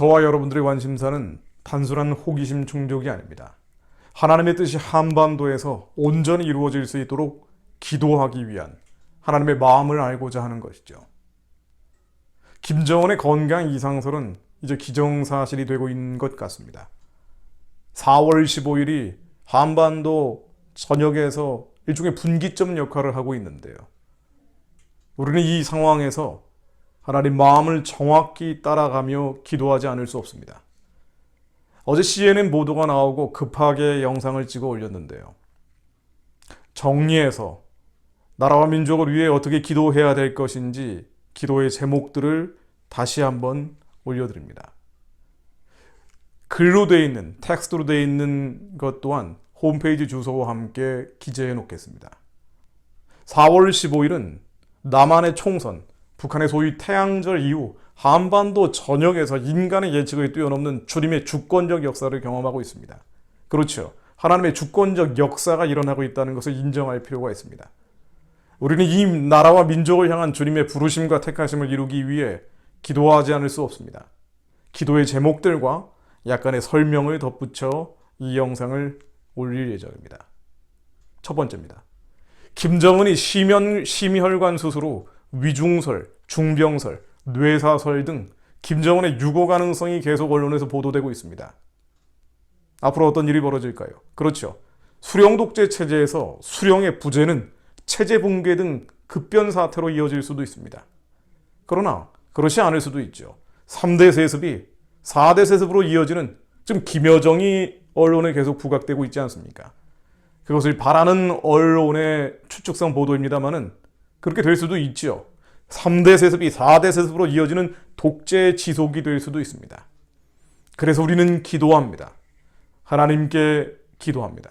저와 여러분들의 관심사는 단순한 호기심 충족이 아닙니다. 하나님의 뜻이 한반도에서 온전히 이루어질 수 있도록 기도하기 위한 하나님의 마음을 알고자 하는 것이죠. 김정은의 건강 이상설은 이제 기정사실이 되고 있는 것 같습니다. 4월 15일이 한반도 전역에서 일종의 분기점 역할을 하고 있는데요. 우리는 이 상황에서 하나님 마음을 정확히 따라가며 기도하지 않을 수 없습니다. 어제 CNN 보도가 나오고 급하게 영상을 찍어 올렸는데요. 정리해서 나라와 민족을 위해 어떻게 기도해야 될 것인지 기도의 제목들을 다시 한번 올려드립니다. 글로 되어 있는, 텍스트로 되어 있는 것 또한 홈페이지 주소와 함께 기재해 놓겠습니다. 4월 15일은 남한의 총선, 북한의 소위 태양절 이후 한반도 전역에서 인간의 예측을 뛰어넘는 주님의 주권적 역사를 경험하고 있습니다. 그렇죠. 하나님의 주권적 역사가 일어나고 있다는 것을 인정할 필요가 있습니다. 우리는 이 나라와 민족을 향한 주님의 부르심과 택하심을 이루기 위해 기도하지 않을 수 없습니다. 기도의 제목들과 약간의 설명을 덧붙여 이 영상을 올릴 예정입니다. 첫 번째입니다. 김정은이 심혈관 수술 후 위중설, 중병설, 뇌사설 등 김정은의 유고 가능성이 계속 언론에서 보도되고 있습니다. 앞으로 어떤 일이 벌어질까요? 그렇죠. 수령 독재 체제에서 수령의 부재는 체제 붕괴 등 급변 사태로 이어질 수도 있습니다. 그러나 그렇지 않을 수도 있죠. 3대 세습이 4대 세습으로 이어지는 지금 김여정이 언론에 계속 부각되고 있지 않습니까? 그것을 바라는 언론의 추측성 보도입니다만은 그렇게 될 수도 있죠. 3대 세습이 4대 세습으로 이어지는 독재 지속이 될 수도 있습니다. 그래서 우리는 기도합니다. 하나님께 기도합니다.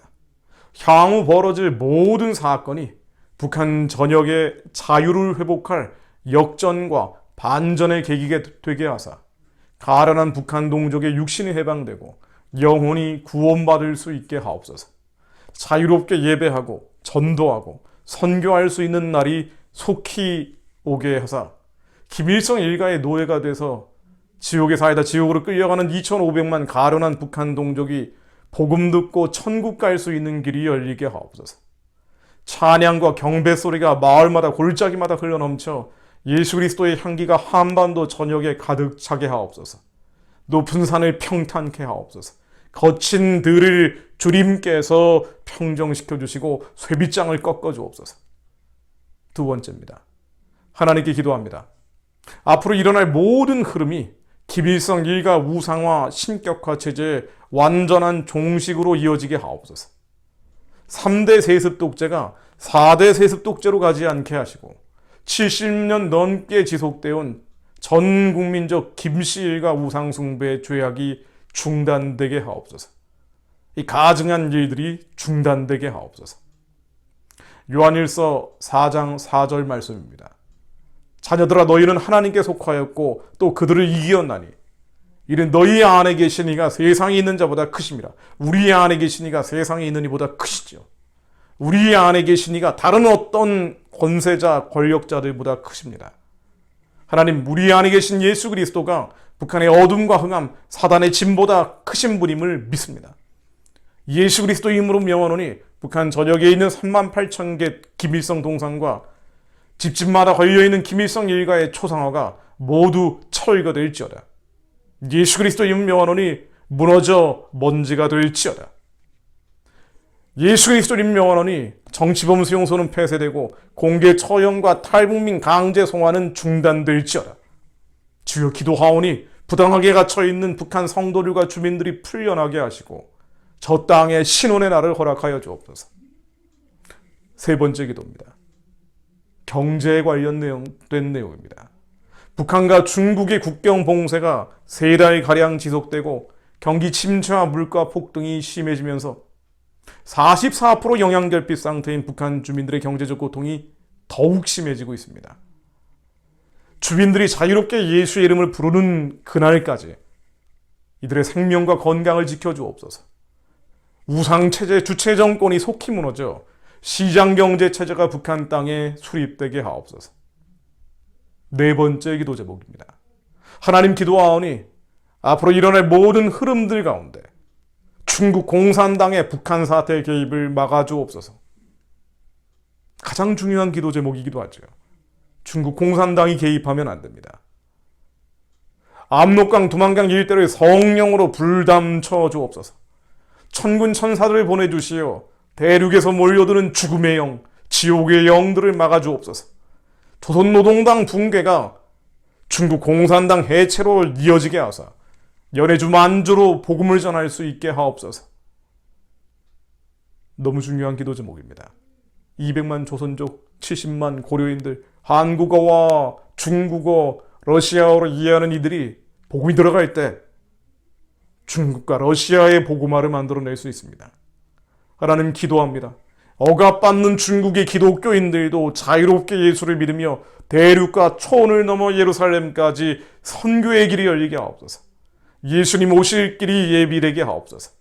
향후 벌어질 모든 사건이 북한 전역의 자유를 회복할 역전과 반전의 계기가 되게 하사 가련한 북한 동족의 육신이 해방되고 영혼이 구원받을 수 있게 하옵소서. 자유롭게 예배하고 전도하고 선교할 수 있는 날이 속히 오게 하사 김일성 일가의 노예가 돼서 지옥에 살다 지옥으로 끌려가는 2,500만 가련한 북한 동족이 복음 듣고 천국 갈 수 있는 길이 열리게 하옵소서. 찬양과 경배 소리가 마을마다 골짜기마다 흘러넘쳐 예수 그리스도의 향기가 한반도 전역에 가득 차게 하옵소서. 높은 산을 평탄케 하옵소서. 거친 들을 주님께서 평정시켜 주시고 쇠빗장을 꺾어 주옵소서. 두 번째입니다. 하나님께 기도합니다. 앞으로 일어날 모든 흐름이 김일성 일가 우상화 신격화 체제의 완전한 종식으로 이어지게 하옵소서. 3대 세습 독재가 4대 세습 독재로 가지 않게 하시고 70년 넘게 지속되어 온 전 국민적 김씨 일가 우상 숭배의 죄악이 중단되게 하옵소서. 이 가증한 일들이 중단되게 하옵소서. 요한일서 4장 4절 말씀입니다. 자녀들아 너희는 하나님께 속하였고 또 그들을 이기었나니 이는 너희 안에 계신 이가 세상에 있는 자보다 크심이라. 우리 안에 계신 이가 세상에 있는 이보다 크시죠. 우리 안에 계신 이가 다른 어떤 권세자 권력자들보다 크십니다. 하나님, 우리 안에 계신 예수 그리스도가 북한의 어둠과 흥함 사단의 짐보다 크신 분임을 믿습니다. 예수 그리스도 이름으로 명하노니 북한 전역에 있는 38,000개 김일성 동상과 집집마다 걸려있는 김일성 일가의 초상화가 모두 철거될지어다. 예수 그리스도 이름 명하노니 무너져 먼지가 될지어다. 예수 그리스도 이름 명하노니 정치범 수용소는 폐쇄되고 공개 처형과 탈북민 강제 송환은 중단될지어다. 주여 기도하오니 부당하게 갇혀있는 북한 성도들과 주민들이 풀려나게 하시고 저 땅에 신혼의 날을 허락하여 주옵소서. 세 번째 기도입니다. 경제에 관련된 내용입니다. 북한과 중국의 국경 봉쇄가 3달가량 지속되고 경기 침체와 물가 폭등이 심해지면서 44% 영양결핍 상태인 북한 주민들의 경제적 고통이 더욱 심해지고 있습니다. 주민들이 자유롭게 예수의 이름을 부르는 그날까지 이들의 생명과 건강을 지켜주옵소서. 우상체제 주체 정권이 속히 무너져 시장경제체제가 북한 땅에 수립되게 하옵소서. 네 번째 기도 제목입니다. 하나님 기도하오니 앞으로 일어날 모든 흐름들 가운데 중국 공산당의 북한 사태 개입을 막아주옵소서. 가장 중요한 기도 제목이기도 하죠. 중국 공산당이 개입하면 안 됩니다. 압록강 두만강 일대를 성령으로 불담쳐 주옵소서. 천군 천사들을 보내주시어 대륙에서 몰려드는 죽음의 영, 지옥의 영들을 막아주옵소서. 조선노동당 붕괴가 중국 공산당 해체로 이어지게 하사 연해주 만주로 복음을 전할 수 있게 하옵소서. 너무 중요한 기도 제목입니다. 200만 조선족, 70만 고려인들, 한국어와 중국어, 러시아어로 이해하는 이들이 복음이 들어갈 때 중국과 러시아의 복음화를 만들어낼 수 있습니다. 하나님 기도합니다. 억압받는 중국의 기독교인들도 자유롭게 예수를 믿으며 대륙과 초원을 넘어 예루살렘까지 선교의 길이 열리게 하옵소서. 예수님 오실 길이 예비되게 하옵소서.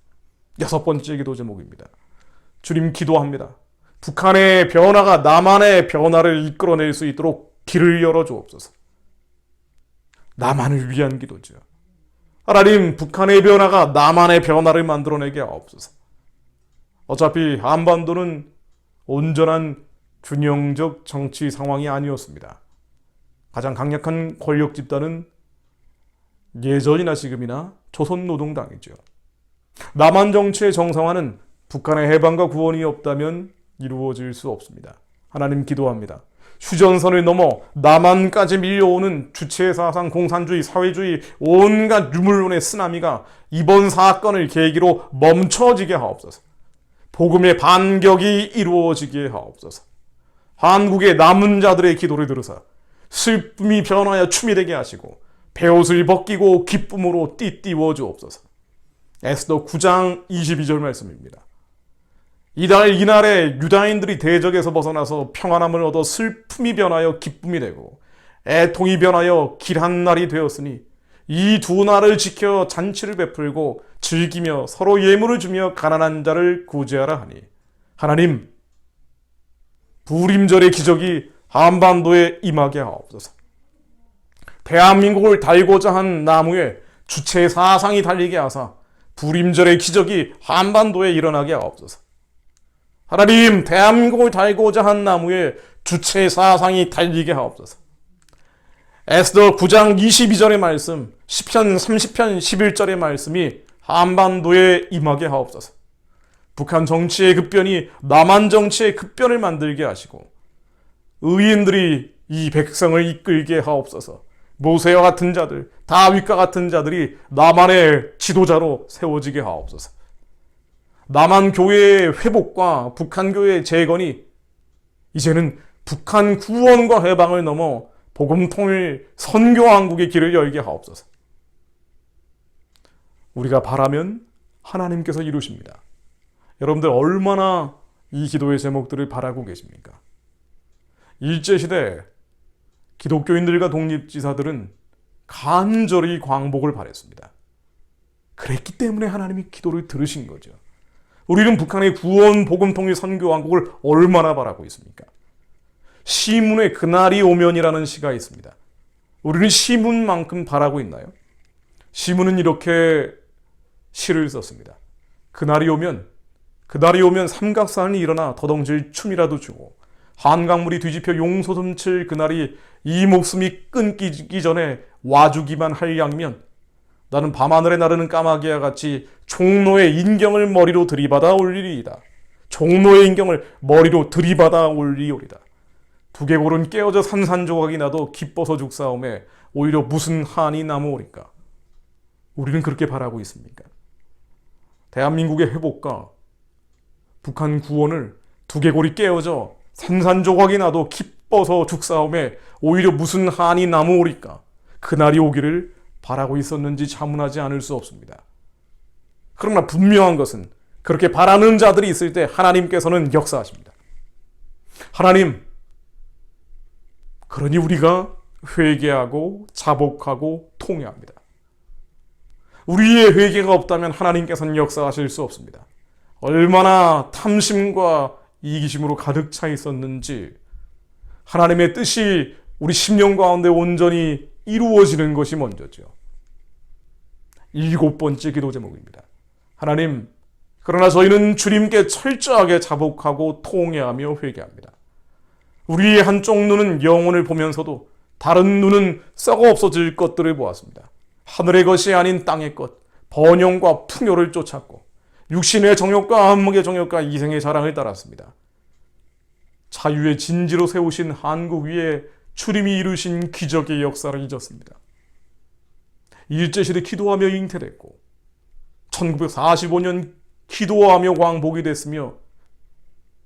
6번째 기도 제목입니다. 주님 기도합니다. 북한의 변화가 남한의 변화를 이끌어낼 수 있도록 길을 열어주옵소서. 남한을 위한 기도죠. 하나님, 북한의 변화가 남한의 변화를 만들어내게 하옵소서. 어차피 한반도는 온전한 균형적 정치 상황이 아니었습니다. 가장 강력한 권력 집단은 예전이나 지금이나 조선노동당이죠. 남한 정치의 정상화는 북한의 해방과 구원이 없다면 이루어질 수 없습니다. 하나님 기도합니다. 휴전선을 넘어 남한까지 밀려오는 주체사상, 공산주의, 사회주의, 온갖 유물론의 쓰나미가 이번 사건을 계기로 멈춰지게 하옵소서. 복음의 반격이 이루어지게 하옵소서. 한국의 남은 자들의 기도를 들으사 슬픔이 변하여 춤이 되게 하시고 베옷을 벗기고 기쁨으로 띠띠워 주옵소서. 에스더 9장 22절 말씀입니다. 이날에 유다인들이 대적에서 벗어나서 평안함을 얻어 슬픔이 변하여 기쁨이 되고 애통이 변하여 길한 날이 되었으니 이 두 날을 지켜 잔치를 베풀고 즐기며 서로 예물을 주며 가난한 자를 구제하라 하니 하나님, 부림절의 기적이 한반도에 임하게 하옵소서. 대한민국을 달고자 한 나무에 주체 사상이 달리게 하사 부림절의 기적이 한반도에 일어나게 하옵소서. 하나님, 대한민국을 달고자 한 나무에 주체 사상이 달리게 하옵소서. 에스더 9장 22절의 말씀, 시편 30편 11절의 말씀이 한반도에 임하게 하옵소서. 북한 정치의 급변이 남한 정치의 급변을 만들게 하시고 의인들이 이 백성을 이끌게 하옵소서. 모세와 같은 자들, 다윗과 같은 자들이 남한의 지도자로 세워지게 하옵소서. 남한 교회의 회복과 북한 교회의 재건이 이제는 북한 구원과 해방을 넘어 복음 통일 선교 왕국의 길을 열게 하옵소서. 우리가 바라면 하나님께서 이루십니다. 여러분들 얼마나 이 기도의 제목들을 바라고 계십니까? 일제시대 기독교인들과 독립지사들은 간절히 광복을 바랬습니다. 그랬기 때문에 하나님이 기도를 들으신 거죠. 우리는 북한의 구원, 복음, 통일, 선교 왕국을 얼마나 바라고 있습니까? 시문의 그날이 오면이라는 시가 있습니다. 우리는 시문만큼 바라고 있나요? 시문은 이렇게 시를 썼습니다. 그날이 오면 삼각산이 일어나 더덩질 춤이라도 추고 한강물이 뒤집혀 용솟음칠 그날이 이 목숨이 끊기기 전에 와주기만 할 양이면 나는 밤하늘에 나르는 까마귀와 같이 종로의 인경을 머리로 들이받아 올리리이다. 종로의 인경을 머리로 들이받아 올리오리다. 두개골은 깨어져 산산조각이 나도 기뻐서 죽사오매 오히려 무슨 한이 남으오리까. 우리는 그렇게 바라고 있습니까? 대한민국의 회복과 북한 구원을 두개골이 깨어져 산산조각이 나도 기뻐서 죽사오매 오히려 무슨 한이 남으오리까. 그날이 오기를 바라고 있었는지 자문하지 않을 수 없습니다. 그러나 분명한 것은 그렇게 바라는 자들이 있을 때 하나님께서는 역사하십니다. 하나님, 그러니 우리가 회개하고 자복하고 통회합니다. 우리의 회개가 없다면 하나님께서는 역사하실 수 없습니다. 얼마나 탐심과 이기심으로 가득 차 있었는지 하나님의 뜻이 우리 심령 가운데 온전히 이루어지는 것이 먼저죠. 7번째 기도 제목입니다. 하나님, 그러나 저희는 주님께 철저하게 자복하고 통회하며 회개합니다. 우리의 한쪽 눈은 영혼을 보면서도 다른 눈은 썩어 없어질 것들을 보았습니다. 하늘의 것이 아닌 땅의 것, 번영과 풍요를 쫓았고 육신의 정욕과 안목의 정욕과 이생의 자랑을 따랐습니다. 자유의 진지로 세우신 한국 위에 주님이 이루신 기적의 역사를 잊었습니다. 일제시대 기도하며 잉태됐고 1945년 기도하며 광복이 됐으며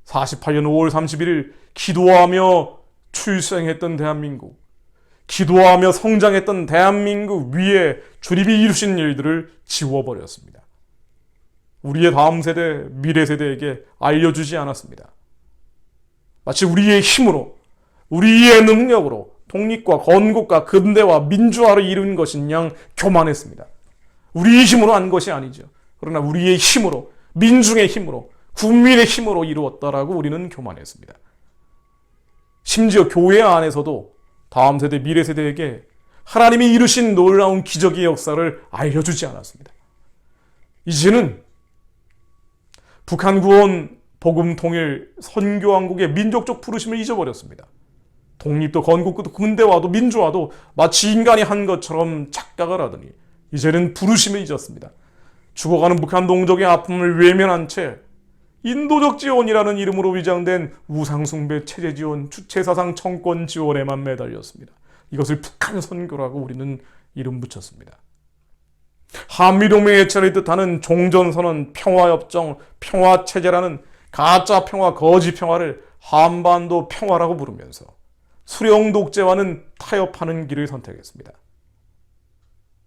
48년 5월 31일 기도하며 출생했던 대한민국, 기도하며 성장했던 대한민국 위에 주님이 이루신 일들을 지워버렸습니다. 우리의 다음 세대, 미래 세대에게 알려주지 않았습니다. 마치 우리의 힘으로, 우리의 능력으로 독립과 건국과 근대와 민주화를 이룬 것인 양 교만했습니다. 우리의 힘으로 한 것이 아니죠. 그러나 우리의 힘으로, 민중의 힘으로, 국민의 힘으로 이루었다라고 우리는 교만했습니다. 심지어 교회 안에서도 다음 세대, 미래 세대에게 하나님이 이루신 놀라운 기적의 역사를 알려주지 않았습니다. 이제는 북한 구원, 복음 통일, 선교왕국의 민족적 부르심을 잊어버렸습니다. 독립도 건국도 근대화도 민주화도 마치 인간이 한 것처럼 착각을 하더니 이제는 부르심을 잊었습니다. 죽어가는 북한 동족의 아픔을 외면한 채 인도적 지원이라는 이름으로 위장된 우상숭배, 체제지원, 주체사상 청권 지원에만 매달렸습니다. 이것을 북한 선교라고 우리는 이름 붙였습니다. 한미동맹 해체를 뜻하는 종전선언, 평화협정, 평화체제라는 가짜 평화, 거짓 평화를 한반도 평화라고 부르면서 수령 독재와는 타협하는 길을 선택했습니다.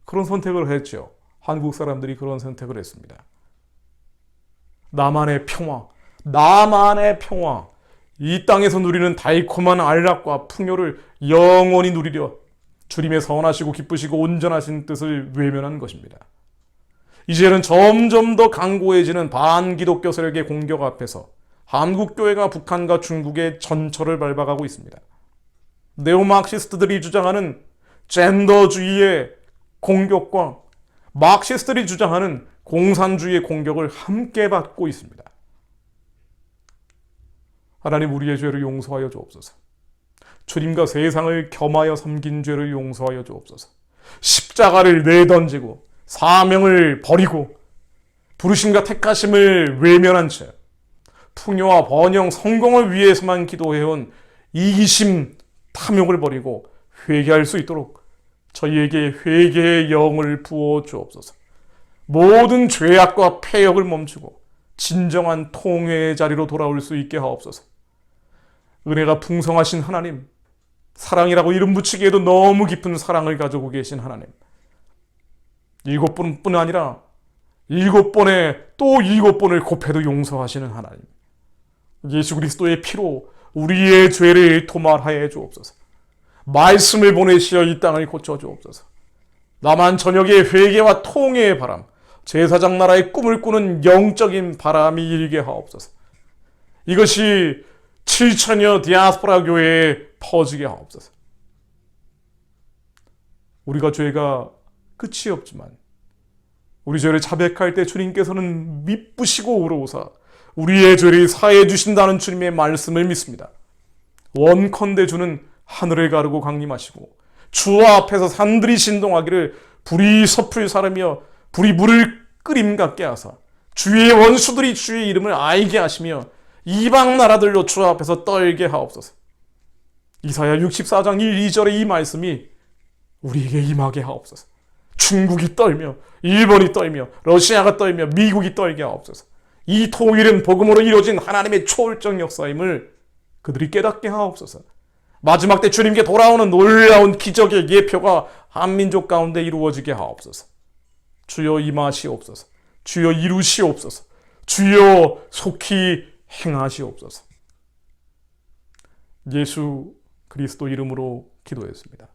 그런 선택을 했죠. 한국 사람들이 그런 선택을 했습니다. 나만의 평화, 나만의 평화, 이 땅에서 누리는 달콤한 안락과 풍요를 영원히 누리려 주님의 선하시고 기쁘시고 온전하신 뜻을 외면한 것입니다. 이제는 점점 더 강고해지는 반기독교 세력의 공격 앞에서 한국교회가 북한과 중국의 전철을 밟아가고 있습니다. 네오마크시스트들이 주장하는 젠더주의의 공격과 마크시스트들이 주장하는 공산주의의 공격을 함께 받고 있습니다. 하나님, 우리의 죄를 용서하여 주옵소서. 주님과 세상을 겸하여 섬긴 죄를 용서하여 주옵소서. 십자가를 내던지고 사명을 버리고 부르심과 택하심을 외면한 채 풍요와 번영, 성공을 위해서만 기도해온 이기심, 탐욕을 버리고 회개할 수 있도록 저희에게 회개의 영을 부어 주옵소서. 모든 죄악과 폐역을 멈추고 진정한 통회의 자리로 돌아올 수 있게 하옵소서. 은혜가 풍성하신 하나님, 사랑이라고 이름 붙이기에도 너무 깊은 사랑을 가지고 계신 하나님, 7번뿐 아니라 7번에 또 7번을 곱해도 용서하시는 하나님, 예수 그리스도의 피로 우리의 죄를 도말하여 주옵소서. 말씀을 보내시어 이 땅을 고쳐 주옵소서. 나만 저녁의 회개와 통회의 바람, 제사장 나라의 꿈을 꾸는 영적인 바람이 일게 하옵소서. 이것이 7천여 디아스포라 교회에 퍼지게 하옵소서. 우리가 죄가 끝이 없지만 우리 죄를 자백할 때 주님께서는 미쁘시고 의로우사 우리의 죄를 사해 주신다는 주님의 말씀을 믿습니다. 원컨대 주는 하늘을 가르고 강림하시고 주 앞에서 산들이 신동하기를 불이 섭을 사르며 불이 물을 끓임 같게 하사 주의 원수들이 주의 이름을 알게 하시며 이방 나라들로 주 앞에서 떨게 하옵소서. 이사야 64장 1, 2절의 이 말씀이 우리에게 임하게 하옵소서. 중국이 떨며 일본이 떨며 러시아가 떨며 미국이 떨게 하옵소서. 이 통일은 복음으로 이루어진 하나님의 초월적 역사임을 그들이 깨닫게 하옵소서. 마지막 때 주님께 돌아오는 놀라운 기적의 예표가 한민족 가운데 이루어지게 하옵소서. 주여 임하시옵소서. 주여 이루시옵소서. 주여 속히 행하시옵소서. 예수 그리스도 이름으로 기도했습니다.